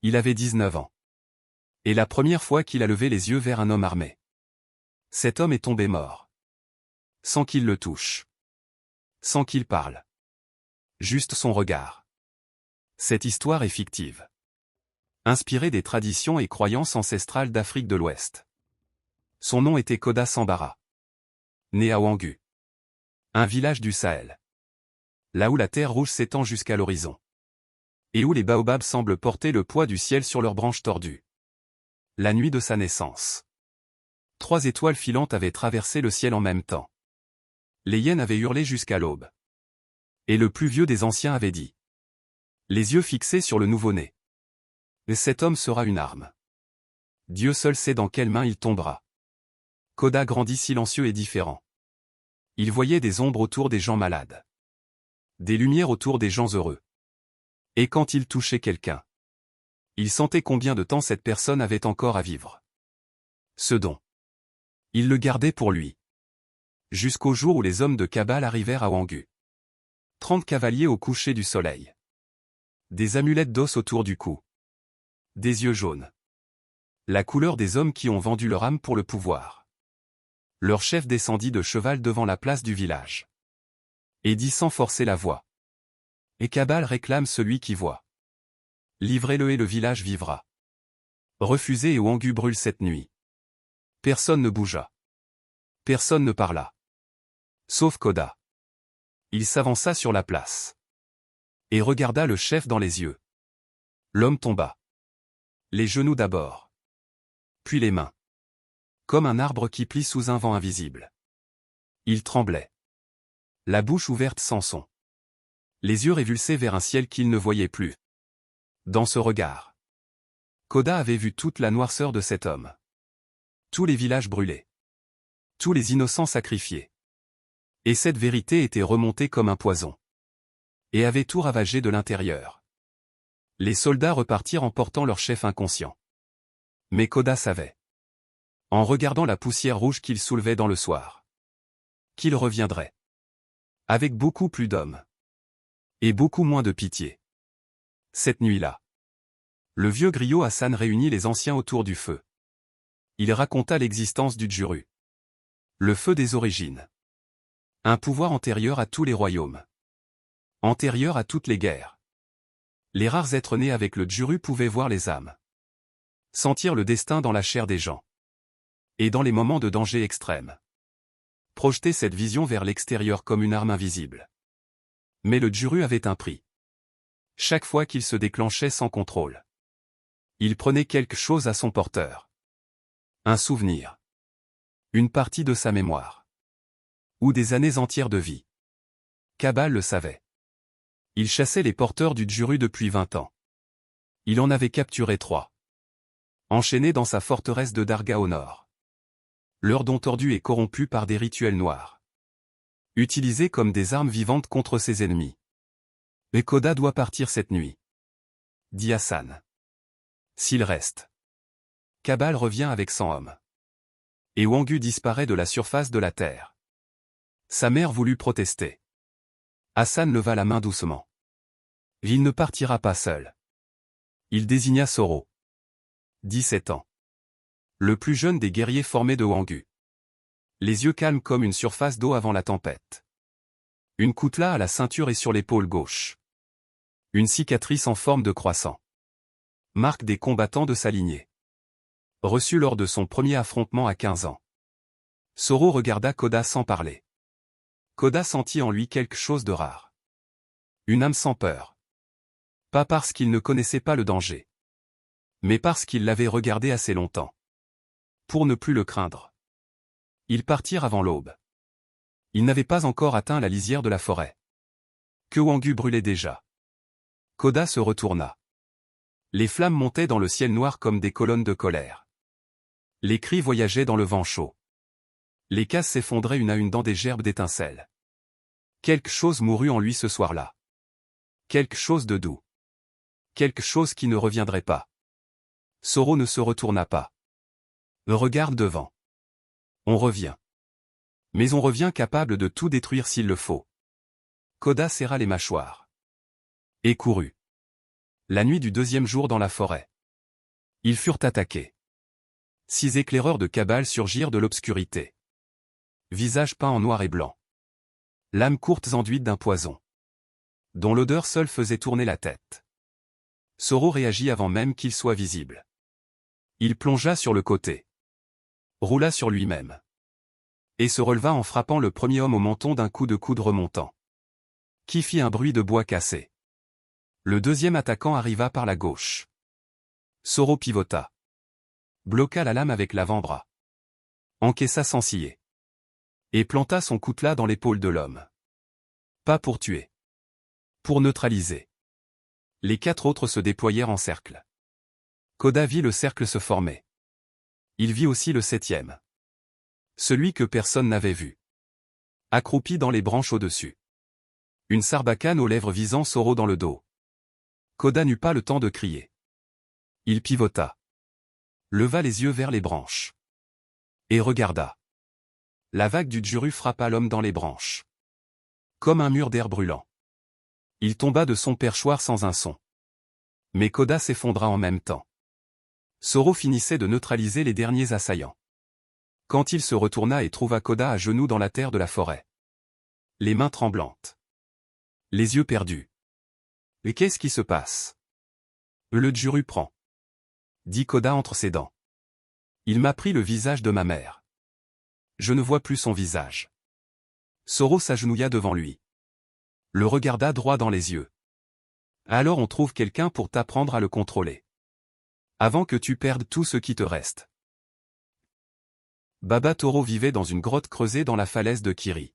Il avait 19 ans. Et la première fois qu'il a levé les yeux vers un homme armé. Cet homme est tombé mort. Sans qu'il le touche. Sans qu'il parle. Juste son regard. Cette histoire est fictive. Inspirée des traditions et croyances ancestrales d'Afrique de l'Ouest. Son nom était Koda Sambara. Né à Ouangu. Un village du Sahel. Là où la terre rouge s'étend jusqu'à l'horizon. Et où les baobabs semblent porter le poids du ciel sur leurs branches tordues. La nuit de sa naissance. 3 étoiles filantes avaient traversé le ciel en même temps. Les hyènes avaient hurlé jusqu'à l'aube. Et le plus vieux des anciens avait dit. Les yeux fixés sur le nouveau-né. Et cet homme sera une arme. Dieu seul sait dans quelle main il tombera. Koda grandit silencieux et différent. Il voyait des ombres autour des gens malades. Des lumières autour des gens heureux. Et quand il touchait quelqu'un, il sentait combien de temps cette personne avait encore à vivre. Ce don. Il le gardait pour lui. Jusqu'au jour où les hommes de Kabale arrivèrent à Ouangu. 30 cavaliers au coucher du soleil. Des amulettes d'os autour du cou. Des yeux jaunes. La couleur des hommes qui ont vendu leur âme pour le pouvoir. Leur chef descendit de cheval devant la place du village. Et dit sans forcer la voix. Et Kabale réclame celui qui voit. Livrez-le et le village vivra. Refusé et Ouangu brûle cette nuit. Personne ne bougea. Personne ne parla. Sauf Koda. Il s'avança sur la place. Et regarda le chef dans les yeux. L'homme tomba. Les genoux d'abord. Puis les mains. Comme un arbre qui plie sous un vent invisible. Il tremblait. La bouche ouverte sans son. Les yeux révulsés vers un ciel qu'il ne voyait plus. Dans ce regard. Koda avait vu toute la noirceur de cet homme. Tous les villages brûlés. Tous les innocents sacrifiés. Et cette vérité était remontée comme un poison. Et avait tout ravagé de l'intérieur. Les soldats repartirent en portant leur chef inconscient. Mais Koda savait. En regardant la poussière rouge qu'il soulevait dans le soir. Qu'il reviendrait. Avec beaucoup plus d'hommes. Et beaucoup moins de pitié. Cette nuit-là. Le vieux griot Hassan réunit les anciens autour du feu. Il raconta l'existence du Djuru. Le feu des origines. Un pouvoir antérieur à tous les royaumes. Antérieur à toutes les guerres. Les rares êtres nés avec le Djuru pouvaient voir les âmes. Sentir le destin dans la chair des gens. Et dans les moments de danger extrême. Projeter cette vision vers l'extérieur comme une arme invisible. Mais le Djuru avait un prix. Chaque fois qu'il se déclenchait sans contrôle. Il prenait quelque chose à son porteur. Un souvenir. Une partie de sa mémoire. Ou des années entières de vie. Kabale le savait. Il chassait les porteurs du Djuru depuis 20 ans. Il en avait capturé 3. Enchaînés dans sa forteresse de Darga au nord. Leurs dons tordus et corrompus par des rituels noirs. Utilisés comme des armes vivantes contre ses ennemis. Mais Koda doit partir cette nuit. Dit Hassan. S'il reste. Kabale revient avec 100 hommes. Et Ouangu disparaît de la surface de la terre. Sa mère voulut protester. Hassan leva la main doucement. Il ne partira pas seul. Il désigna Soro. 17 ans. Le plus jeune des guerriers formés de Ouangu. Les yeux calmes comme une surface d'eau avant la tempête. Une koutla à la ceinture et sur l'épaule gauche. Une cicatrice en forme de croissant. Marque des combattants de sa lignée. Reçu lors de son premier affrontement à 15 ans. Soro regarda Koda sans parler. Koda sentit en lui quelque chose de rare. Une âme sans peur. Pas parce qu'il ne connaissait pas le danger. Mais parce qu'il l'avait regardé assez longtemps. Pour ne plus le craindre. Ils partirent avant l'aube. Ils n'avaient pas encore atteint la lisière de la forêt. Que Ouangu brûlait déjà. Koda se retourna. Les flammes montaient dans le ciel noir comme des colonnes de colère. Les cris voyageaient dans le vent chaud. Les cases s'effondraient une à une dans des gerbes d'étincelles. Quelque chose mourut en lui ce soir-là. Quelque chose de doux. Quelque chose qui ne reviendrait pas. Soro ne se retourna pas. Regarde devant. On revient. Mais on revient capable de tout détruire s'il le faut. Koda serra les mâchoires. Et courut. La nuit du deuxième jour dans la forêt. Ils furent attaqués. 6 éclaireurs de cabale surgirent de l'obscurité. Visages peints en noir et blanc. Lames courtes enduites d'un poison, dont l'odeur seule faisait tourner la tête. Soro réagit avant même qu'il soit visible. Il plongea sur le côté, roula sur lui-même, et se releva en frappant le premier homme au menton d'un coup de coude remontant, qui fit un bruit de bois cassé. Le deuxième attaquant arriva par la gauche. Soro pivota, bloqua la lame avec l'avant-bras, encaissa sans ciller, et planta son coutelas dans l'épaule de l'homme. Pas pour tuer, pour neutraliser. Les 4 autres se déployèrent en cercle. Koda vit le cercle se former. Il vit aussi le 7e. Celui que personne n'avait vu. Accroupi dans les branches au-dessus. Une sarbacane aux lèvres visant Soro dans le dos. Koda n'eut pas le temps de crier. Il pivota. Leva les yeux vers les branches. Et regarda. La vague du Juru frappa l'homme dans les branches. Comme un mur d'air brûlant. Il tomba de son perchoir sans un son. Mais Koda s'effondra en même temps. Soro finissait de neutraliser les derniers assaillants. Quand il se retourna et trouva Koda à genoux dans la terre de la forêt. Les mains tremblantes. Les yeux perdus. Et qu'est-ce qui se passe? Le Juru prend, dit Koda entre ses dents. Il m'a pris le visage de ma mère. Je ne vois plus son visage. Soro s'agenouilla devant lui. Le regarda droit dans les yeux. Alors on trouve quelqu'un pour t'apprendre à le contrôler. Avant que tu perdes tout ce qui te reste. Baba Toro vivait dans une grotte creusée dans la falaise de Kiri.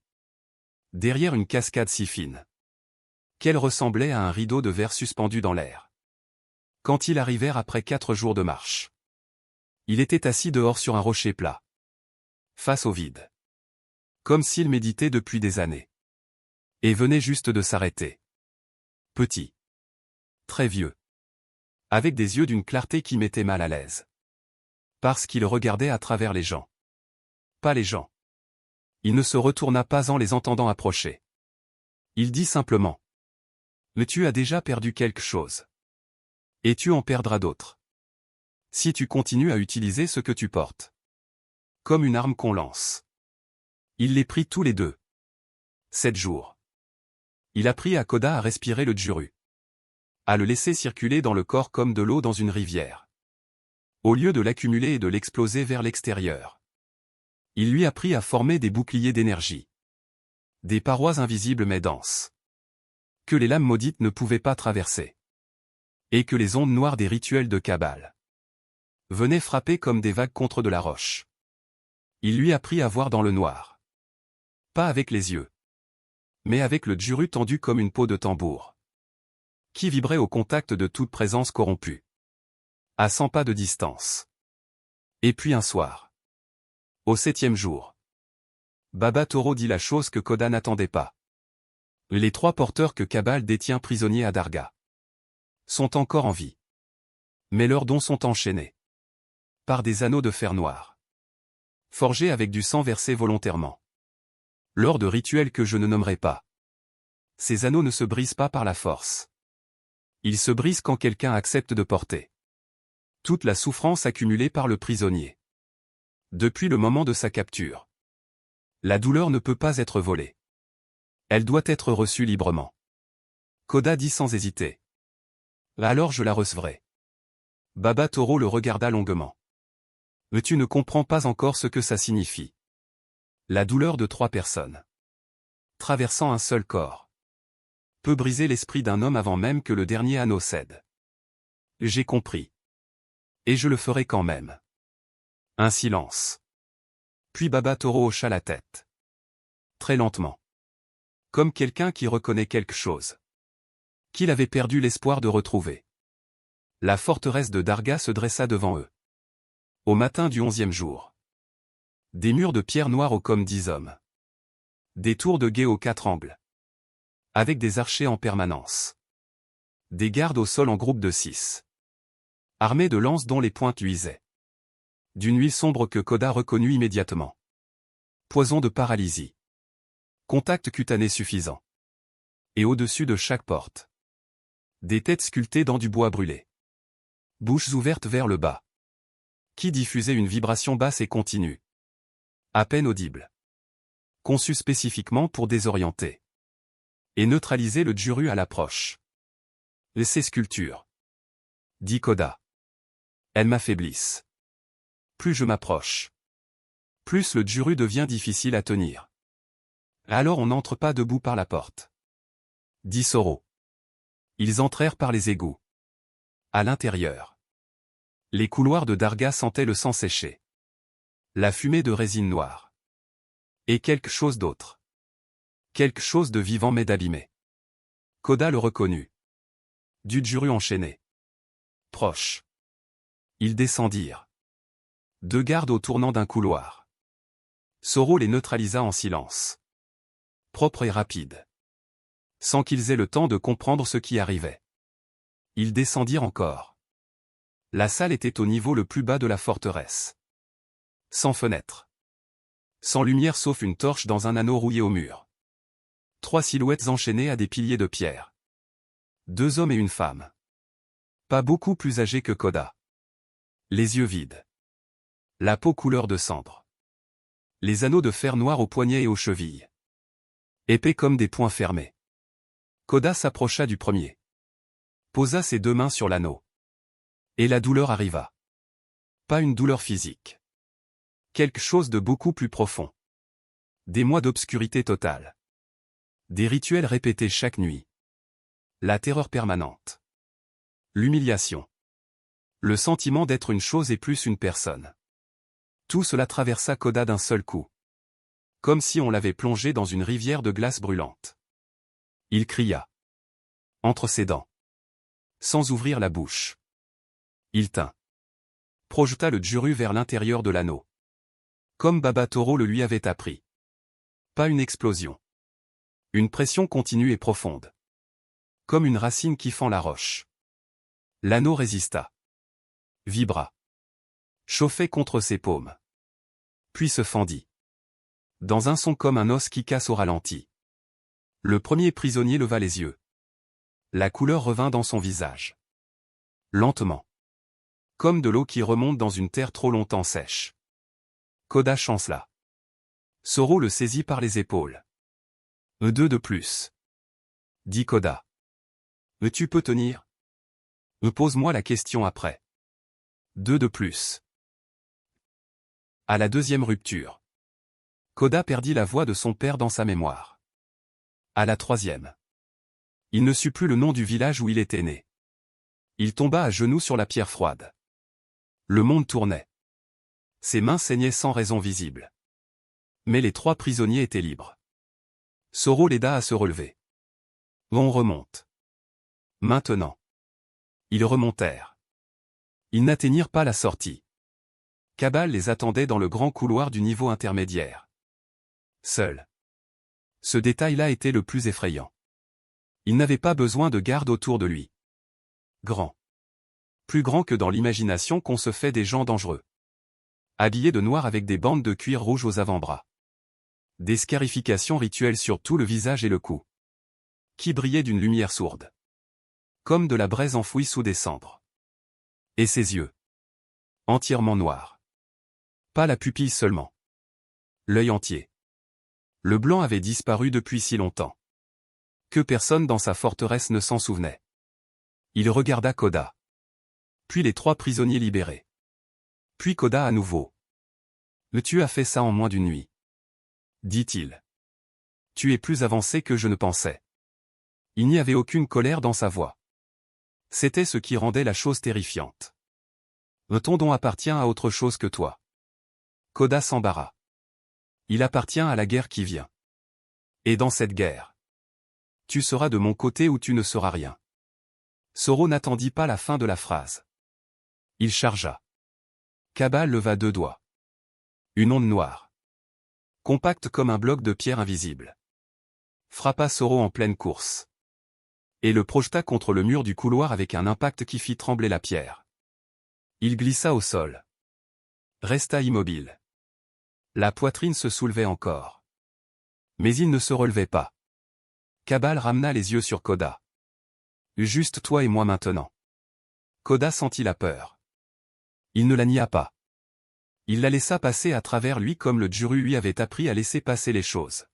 Derrière une cascade si fine qu'elle ressemblait à un rideau de verre suspendu dans l'air. Quand ils arrivèrent après 4 jours de marche, il était assis dehors sur un rocher plat, face au vide. Comme s'il méditait depuis des années. Et venait juste de s'arrêter. Petit. Très vieux. Avec des yeux d'une clarté qui mettait mal à l'aise. Parce qu'il regardait à travers les gens. Pas les gens. Il ne se retourna pas en les entendant approcher. Il dit simplement. Mais tu as déjà perdu quelque chose. Et tu en perdras d'autres. Si tu continues à utiliser ce que tu portes. Comme une arme qu'on lance. Il les prit tous les 2. 7 jours. Il apprit à Koda à respirer le Juru. À le laisser circuler dans le corps comme de l'eau dans une rivière. Au lieu de l'accumuler et de l'exploser vers l'extérieur. Il lui apprit à former des boucliers d'énergie. Des parois invisibles mais denses. Que les lames maudites ne pouvaient pas traverser. Et que les ondes noires des rituels de Kabbale venaient frapper comme des vagues contre de la roche. Il lui apprit à voir dans le noir. Pas avec les yeux. Mais avec le Juru tendu comme une peau de tambour. Qui vibrait au contact de toute présence corrompue. À 100 pas de distance. Et puis un soir. Au 7e jour. Baba Toro dit la chose que Koda n'attendait pas. Les 3 porteurs que Kabbale détient prisonniers à Darga. Sont encore en vie. Mais leurs dons sont enchaînés. Par des anneaux de fer noir. Forgés avec du sang versé volontairement. Lors de rituels que je ne nommerai pas. Ces anneaux ne se brisent pas par la force. Ils se brisent quand quelqu'un accepte de porter toute la souffrance accumulée par le prisonnier. Depuis le moment de sa capture. La douleur ne peut pas être volée. Elle doit être reçue librement. Koda dit sans hésiter. Alors je la recevrai. Baba Toro le regarda longuement. Mais tu ne comprends pas encore ce que ça signifie. La douleur de 3 personnes. Traversant un seul corps. Peut briser l'esprit d'un homme avant même que le dernier anneau cède. J'ai compris. Et je le ferai quand même. Un silence. Puis Baba Toro hocha la tête. Très lentement. Comme quelqu'un qui reconnaît quelque chose. Qu'il avait perdu l'espoir de retrouver. La forteresse de Darga se dressa devant eux. Au matin du 11e jour. Des murs de pierre noire aux comme 10 hommes. Des tours de guet aux 4 angles. Avec des archers en permanence. Des gardes au sol en groupe de 6. Armés de lances dont les pointes luisaient. D'une huile sombre que Koda reconnut immédiatement. Poison de paralysie. Contact cutané suffisant. Et au-dessus de chaque porte. Des têtes sculptées dans du bois brûlé. Bouches ouvertes vers le bas. Qui diffusait une vibration basse et continue. À peine audible. Conçue spécifiquement pour désorienter. Et neutraliser le Juru à l'approche. Et ces sculptures. Dit Koda. Elles m'affaiblissent. Plus je m'approche. Plus le Juru devient difficile à tenir. Alors on n'entre pas debout par la porte. Dit Soro. Ils entrèrent par les égouts. À l'intérieur. Les couloirs de Darga sentaient le sang séché. La fumée de résine noire. Et quelque chose d'autre. Quelque chose de vivant mais d'abîmé. Koda le reconnut. Du Juru enchaîné. Proche. Ils descendirent. 2 gardes au tournant d'un couloir. Soro les neutralisa en silence. Propre et rapide. Sans qu'ils aient le temps de comprendre ce qui arrivait. Ils descendirent encore. La salle était au niveau le plus bas de la forteresse. Sans fenêtre. Sans lumière sauf une torche dans un anneau rouillé au mur. 3 silhouettes enchaînées à des piliers de pierre. 2 hommes et une femme. Pas beaucoup plus âgés que Koda. Les yeux vides. La peau couleur de cendre. Les anneaux de fer noir aux poignets et aux chevilles. Épais comme des poings fermés. Koda s'approcha du premier. Posa ses 2 mains sur l'anneau. Et la douleur arriva. Pas une douleur physique. Quelque chose de beaucoup plus profond. Des mois d'obscurité totale. Des rituels répétés chaque nuit. La terreur permanente. L'humiliation. Le sentiment d'être une chose et plus une personne. Tout cela traversa Koda d'un seul coup. Comme si on l'avait plongé dans une rivière de glace brûlante. Il cria. Entre ses dents. Sans ouvrir la bouche. Il tint. Projeta le Juru vers l'intérieur de l'anneau. Comme Baba Toro le lui avait appris. Pas une explosion. Une pression continue et profonde. Comme une racine qui fend la roche. L'anneau résista. Vibra. Chauffait contre ses paumes. Puis se fendit. Dans un son comme un os qui casse au ralenti. Le premier prisonnier leva les yeux. La couleur revint dans son visage. Lentement. Comme de l'eau qui remonte dans une terre trop longtemps sèche. Koda chancela. Soro le saisit par les épaules. 2 de plus. Dit Koda. Tu peux tenir? Pose-moi la question après. 2 de plus. À la 2e rupture. Koda perdit la voix de son père dans sa mémoire. À la 3e. Il ne sut plus le nom du village où il était né. Il tomba à genoux sur la pierre froide. Le monde tournait. Ses mains saignaient sans raison visible. Mais les 3 prisonniers étaient libres. Soro l'aida à se relever. On remonte. Maintenant. Ils remontèrent. Ils n'atteignirent pas la sortie. Kabal les attendait dans le grand couloir du niveau intermédiaire. Seul. Ce détail-là était le plus effrayant. Il n'avait pas besoin de garde autour de lui. Grand. Plus grand que dans l'imagination qu'on se fait des gens dangereux. Habillé de noir avec des bandes de cuir rouge aux avant-bras. Des scarifications rituelles sur tout le visage et le cou. Qui brillaient d'une lumière sourde. Comme de la braise enfouie sous des cendres. Et ses yeux. Entièrement noirs. Pas la pupille seulement. L'œil entier. Le blanc avait disparu depuis si longtemps. Que personne dans sa forteresse ne s'en souvenait. Il regarda Koda. Puis les 3 prisonniers libérés. Puis Koda à nouveau. Tu as fait ça en moins d'une nuit. Dit-il. Tu es plus avancé que je ne pensais. Il n'y avait aucune colère dans sa voix. C'était ce qui rendait la chose terrifiante. Ton don appartient à autre chose que toi. Koda s'embarra. Il appartient à la guerre qui vient. Et dans cette guerre, tu seras de mon côté ou tu ne seras rien. Soro n'attendit pas la fin de la phrase. Il chargea. Kabal leva 2 doigts. Une onde noire. Compacte comme un bloc de pierre invisible. Frappa Soro en pleine course. Et le projeta contre le mur du couloir avec un impact qui fit trembler la pierre. Il glissa au sol. Resta immobile. La poitrine se soulevait encore. Mais il ne se relevait pas. Kabal ramena les yeux sur Koda. Juste toi et moi maintenant. Koda sentit la peur. Il ne la nia pas. Il la laissa passer à travers lui comme le Juru lui avait appris à laisser passer les choses.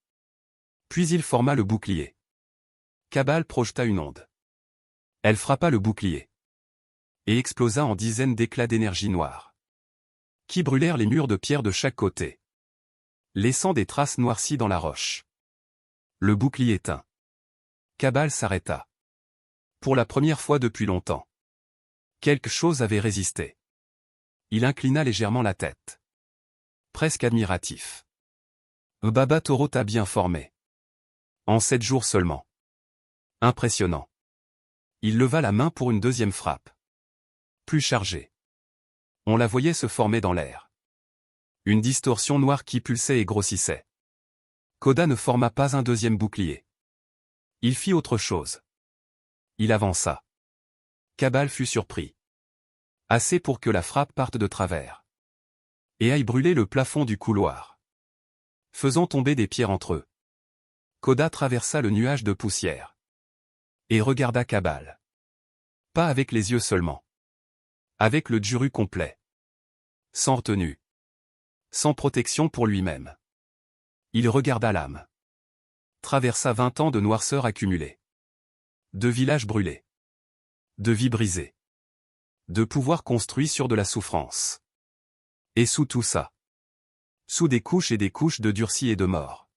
Puis il forma le bouclier. Kabal projeta une onde. Elle frappa le bouclier. Et explosa en dizaines d'éclats d'énergie noire. Qui brûlèrent les murs de pierre de chaque côté. Laissant des traces noircies dans la roche. Le bouclier tint. Kabal s'arrêta. Pour la première fois depuis longtemps. Quelque chose avait résisté. Il inclina légèrement la tête. Presque admiratif. Baba Toro t'a bien formé. En 7 jours seulement. Impressionnant. Il leva la main pour une deuxième frappe. Plus chargée. On la voyait se former dans l'air. Une distorsion noire qui pulsait et grossissait. Koda ne forma pas un deuxième bouclier. Il fit autre chose. Il avança. Kabal fut surpris. Assez pour que la frappe parte de travers. Et aille brûler le plafond du couloir. Faisant tomber des pierres entre eux. Koda traversa le nuage de poussière. Et regarda Kabal. Pas avec les yeux seulement. Avec le Juru complet. Sans retenue. Sans protection pour lui-même. Il regarda l'âme. Traversa 20 ans de noirceur accumulée. De villages brûlés. De vies brisées. De pouvoirs construits sur de la souffrance. Et sous tout ça. Sous des couches et des couches de durcis et de mort.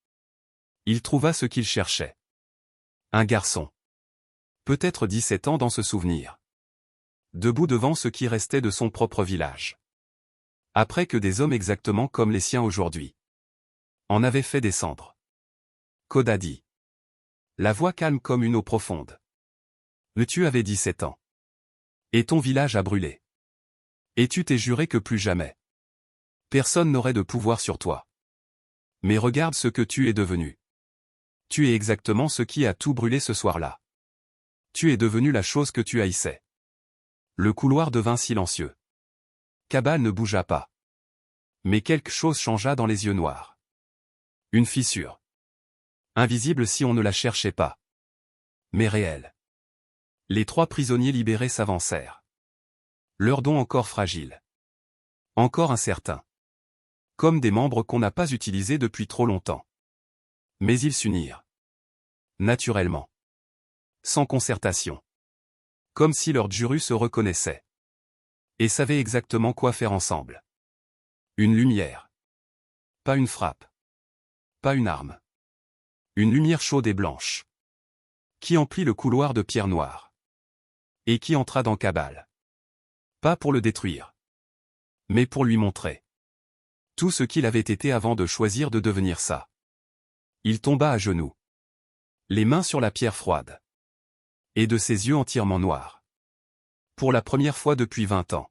Il trouva ce qu'il cherchait. Un garçon. Peut-être 17 ans dans ce souvenir. Debout devant ce qui restait de son propre village. Après que des hommes exactement comme les siens aujourd'hui en avaient fait descendre. Koda dit. La voix calme comme une eau profonde. Tu avais 17 ans. Et ton village a brûlé. Et tu t'es juré que plus jamais. Personne n'aurait de pouvoir sur toi. Mais regarde ce que tu es devenu. Tu es exactement ce qui a tout brûlé ce soir-là. Tu es devenu la chose que tu haïssais. Le couloir devint silencieux. Kabal ne bougea pas. Mais quelque chose changea dans les yeux noirs. Une fissure. Invisible si on ne la cherchait pas. Mais réelle. Les 3 prisonniers libérés s'avancèrent. Leurs dons encore fragiles. Encore incertains. Comme des membres qu'on n'a pas utilisés depuis trop longtemps. Mais ils s'unirent. Naturellement. Sans concertation. Comme si leur Juru se reconnaissait. Et savait exactement quoi faire ensemble. Une lumière. Pas une frappe. Pas une arme. Une lumière chaude et blanche. Qui emplit le couloir de pierre noire. Et qui entra dans Kabal. Pas pour le détruire. Mais pour lui montrer. Tout ce qu'il avait été avant de choisir de devenir ça. Il tomba à genoux. Les mains sur la pierre froide. Et de ses yeux entièrement noirs. Pour la première fois depuis 20 ans.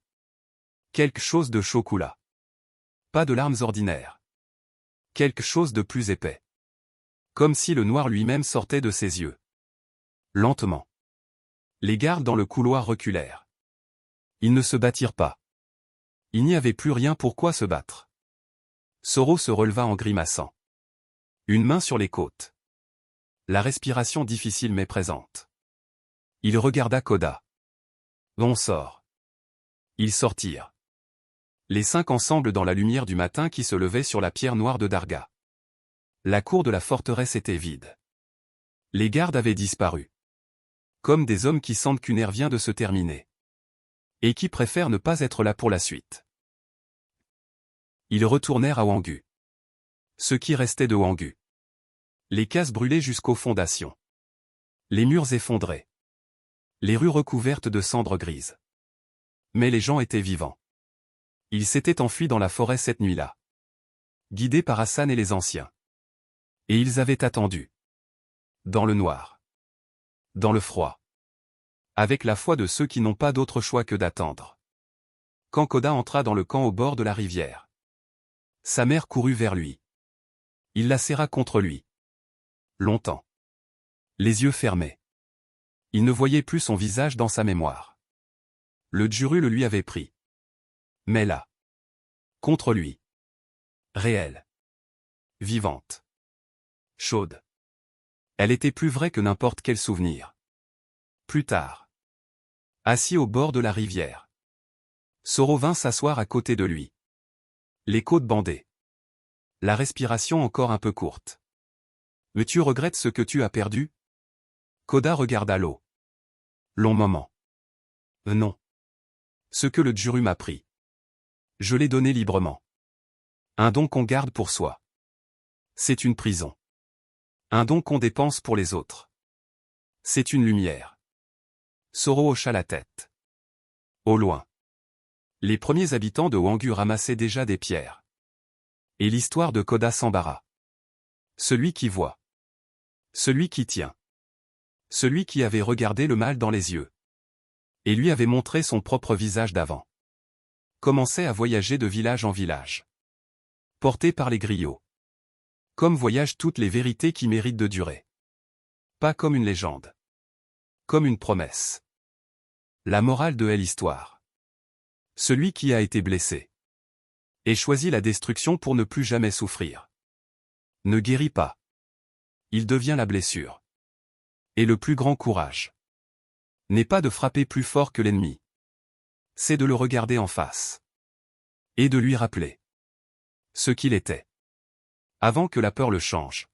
Quelque chose de chaud coula. Pas de larmes ordinaires. Quelque chose de plus épais. Comme si le noir lui-même sortait de ses yeux. Lentement. Les gardes dans le couloir reculèrent. Ils ne se battirent pas. Il n'y avait plus rien pour quoi se battre. Soro se releva en grimaçant. Une main sur les côtes. La respiration difficile mais présente. Il regarda Koda. On sort. Ils sortirent. Les 5 ensemble dans la lumière du matin qui se levait sur la pierre noire de Darga. La cour de la forteresse était vide. Les gardes avaient disparu. Comme des hommes qui sentent qu'une ère vient de se terminer. Et qui préfèrent ne pas être là pour la suite. Ils retournèrent à Wangu. Ce qui restait de Wangu. Les cases brûlées jusqu'aux fondations. Les murs effondrés. Les rues recouvertes de cendres grises. Mais les gens étaient vivants. Ils s'étaient enfuis dans la forêt cette nuit-là. Guidés par Hassan et les anciens. Et ils avaient attendu. Dans le noir. Dans le froid. Avec la foi de ceux qui n'ont pas d'autre choix que d'attendre. Quand Koda entra dans le camp au bord de la rivière. Sa mère courut vers lui. Il la serra contre lui. Longtemps. Les yeux fermés. Il ne voyait plus son visage dans sa mémoire. Le Juru le lui avait pris. Mais là. Contre lui. Réelle. Vivante. Chaude. Elle était plus vraie que n'importe quel souvenir. Plus tard. Assis au bord de la rivière. Zoro vint s'asseoir à côté de lui. Les côtes bandées. La respiration encore un peu courte. Mais tu regrettes ce que tu as perdu? Koda regarda l'eau. Long moment. Non. Ce que le Juru m'a pris. Je l'ai donné librement. Un don qu'on garde pour soi. C'est une prison. Un don qu'on dépense pour les autres. C'est une lumière. Zoro hocha la tête. Au loin. Les premiers habitants de Wangu ramassaient déjà des pierres. Et l'histoire de Koda s'embarra. Celui qui voit. Celui qui tient. Celui qui avait regardé le mal dans les yeux. Et lui avait montré son propre visage d'avant. Commençait à voyager de village en village. Porté par les griots. Comme voyagent toutes les vérités qui méritent de durer. Pas comme une légende. Comme une promesse. La morale de l'histoire. Celui qui a été blessé. Et choisit la destruction pour ne plus jamais souffrir. Ne guérit pas. Il devient la blessure. Et le plus grand courage. N'est pas de frapper plus fort que l'ennemi. C'est de le regarder en face. Et de lui rappeler. Ce qu'il était. Avant que la peur le change.